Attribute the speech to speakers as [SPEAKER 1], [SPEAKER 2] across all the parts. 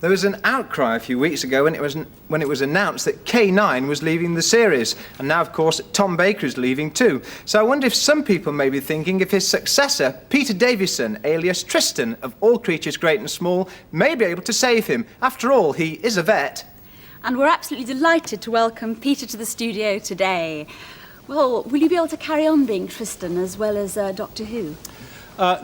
[SPEAKER 1] There was an outcry a few weeks ago when it was announced that K9 was leaving the series, and now, of course, Tom Baker is leaving too. So I wonder if some people may be thinking if his successor, Peter Davison, alias Tristan, of All Creatures Great and Small, may be able to save him. After all, he is a vet.
[SPEAKER 2] And we're absolutely delighted to welcome Peter to the studio today. Well, will you be able to carry on being Tristan as well as Doctor Who?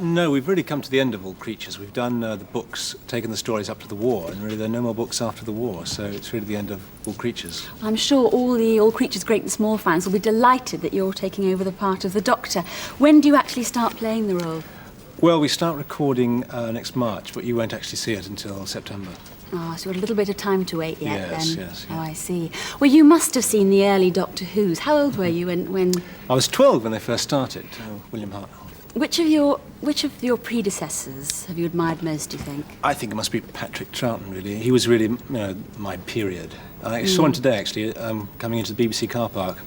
[SPEAKER 3] No, we've really come to the end of All Creatures. We've done the books, taken the stories up to the war, and really there are no more books after the war, so it's really the end of All Creatures.
[SPEAKER 2] I'm sure all the All Creatures Great and Small fans will be delighted that you're taking over the part of the Doctor. When do you actually start playing the role?
[SPEAKER 3] Well, we start recording next March, but you won't actually see it until September.
[SPEAKER 2] Oh, so you've got a little bit of time to wait yet, then?
[SPEAKER 3] Yes.
[SPEAKER 2] Oh, I see. Well, you must have seen the early Doctor Who's. How old were you when...
[SPEAKER 3] I was 12 when they first started, William Hartnell.
[SPEAKER 2] Which of your predecessors have you admired most, do you think?
[SPEAKER 3] I think it must be Patrick Troughton, really. He was really, my period. I saw him today, actually, coming into the BBC car park.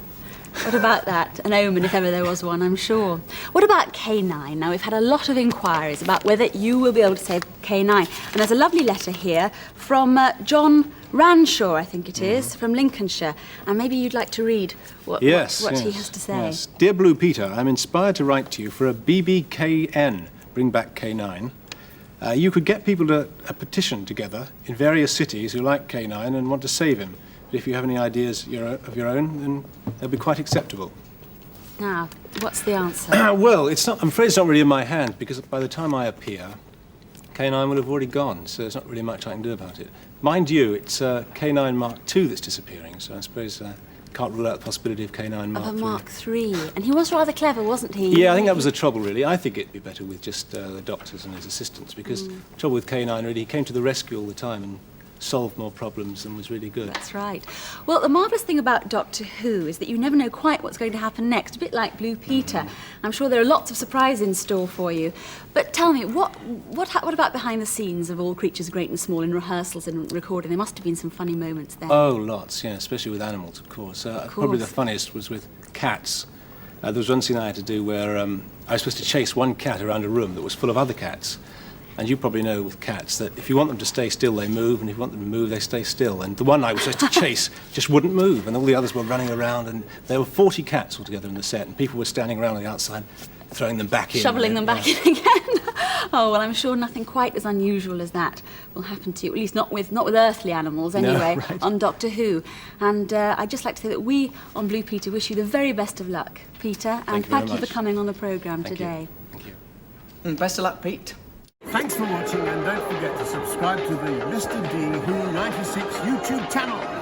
[SPEAKER 2] What about that? An omen, if ever there was one, I'm sure. What about K9? Now, we've had a lot of inquiries about whether you will be able to save K9. And there's a lovely letter here from John Ranshaw, I think it is, from Lincolnshire. And maybe you'd like to read what he has to say.
[SPEAKER 3] Yes. Dear Blue Peter, I'm inspired to write to you for a BBKN, Bring Back K9. You could get people to a petition together in various cities who like K9 and want to save him. But if you have any ideas of your own, then they'll be quite acceptable.
[SPEAKER 2] Now, what's the answer?
[SPEAKER 3] Well, I'm afraid it's not really in my hands, because by the time I appear, K9 will have already gone, so there's not really much I can do about it. Mind you, it's K9 Mark II that's disappearing, so I suppose can't rule out the possibility of K9 Mark III.
[SPEAKER 2] Of a Mark III. And he was rather clever, wasn't he?
[SPEAKER 3] Yeah, I think that was the trouble, really. I think it'd be better with just the doctors and his assistants, because the trouble with K9, really, he came to the rescue all the time and solved more problems and was really good.
[SPEAKER 2] That's right. Well, the marvellous thing about Doctor Who is that you never know quite what's going to happen next, a bit like Blue Peter. I'm sure there are lots of surprises in store for you. But tell me, what about behind the scenes of All Creatures Great and Small in rehearsals and recording? There must have been some funny moments there.
[SPEAKER 3] Oh, lots, yeah, especially with animals, of course. Probably the funniest was with cats. There was one scene I had to do where I was supposed to chase one cat around a room that was full of other cats. And you probably know with cats that if you want them to stay still, they move, and if you want them to move, they stay still. And the one I was supposed to chase just wouldn't move, and all the others were running around, and there were 40 cats altogether in the set, and people were standing around on the outside, throwing them back in.
[SPEAKER 2] Shoveling them back in again. Oh, well, I'm sure nothing quite as unusual as that will happen to you, at least not with earthly animals anyway,
[SPEAKER 3] no, right.
[SPEAKER 2] On Doctor Who. And I'd just like to say that we, on Blue Peter, wish you the very best of luck, Peter, and thank you for coming on the programme today.
[SPEAKER 3] Thank you.
[SPEAKER 1] And best of luck, Pete.
[SPEAKER 4] Thanks for watching, and don't forget to subscribe to the Mr. D Who 96 YouTube channel.